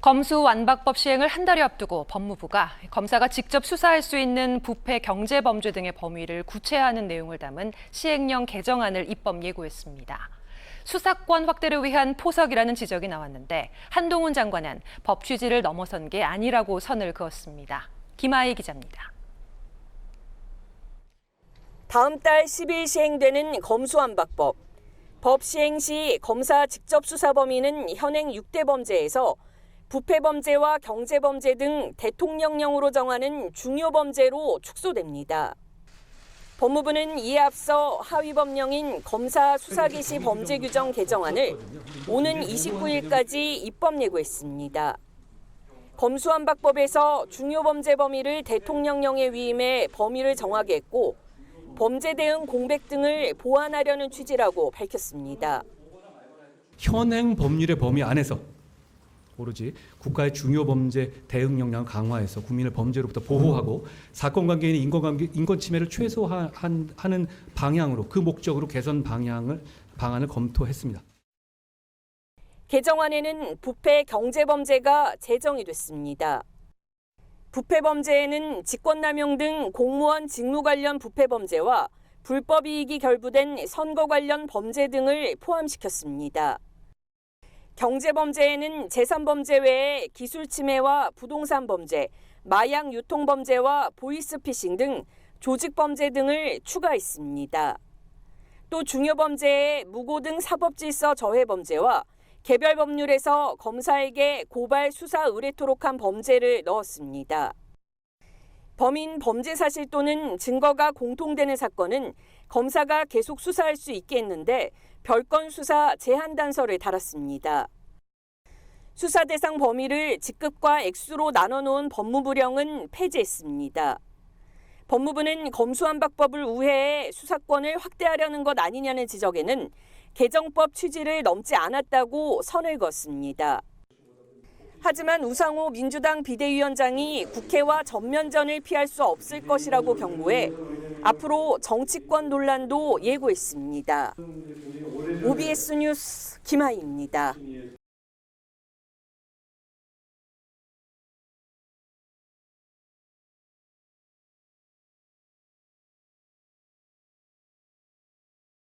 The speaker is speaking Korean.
검수완박법 시행을 한 달여 앞두고 법무부가 검사가 직접 수사할 수 있는 부패 경제범죄 등의 범위를 구체화하는 내용을 담은 시행령 개정안을 입법 예고했습니다. 수사권 확대를 위한 포석이라는 지적이 나왔는데 한동훈 장관은 법 취지를 넘어선 게 아니라고 선을 그었습니다. 김아희 기자입니다. 다음 달 10일 시행되는 검수완박법. 법 시행 시 검사 직접 수사 범위는 현행 6대 범죄에서 부패 범죄와 경제 범죄 등 대통령령으로 정하는 중요 범죄로 축소됩니다. 법무부는 이에 앞서 하위 법령인 검사 수사 개시 범죄 규정 개정안을 오는 29일까지 입법 예고했습니다. 검수완박법에서 중요 범죄 범위를 대통령령에 위임해 범위를 정하게 했고 범죄 대응 공백 등을 보완하려는 취지라고 밝혔습니다. 현행 법률의 범위 안에서 오로지 국가의 중요 범죄 대응 역량을 강화해서 국민을 범죄로부터 보호하고 사건 관계인의 인권 침해를 최소화하는 방향으로 그 목적으로 개선 방안을 검토했습니다. 개정안에는 부패 경제범죄가 제정이 됐습니다. 부패 범죄에는 직권남용 등 공무원 직무 관련 부패 범죄와 불법 이익이 결부된 선거 관련 범죄 등을 포함시켰습니다. 경제범죄에는 재산범죄 외에 기술침해와 부동산 범죄, 마약 유통 범죄와 보이스피싱 등 조직범죄 등을 추가했습니다. 또 중요범죄에 무고 등 사법질서 저해 범죄와 개별 법률에서 검사에게 고발 수사 의뢰토록 한 범죄를 넣었습니다. 범인 범죄 사실 또는 증거가 공통되는 사건은 검사가 계속 수사할 수 있게 했는데 별건 수사 제한 단서를 달았습니다. 수사 대상 범위를 직급과 액수로 나눠놓은 법무부령은 폐지했습니다. 법무부는 검수완박법을 우회해 수사권을 확대하려는 것 아니냐는 지적에는 개정법 취지를 넘지 않았다고 선을 그었습니다. 하지만 우상호 민주당 비대위원장이 국회와 전면전을 피할 수 없을 것이라고 경고해 앞으로 정치권 논란도 예고했습니다. OBS 뉴스 김하희입니다.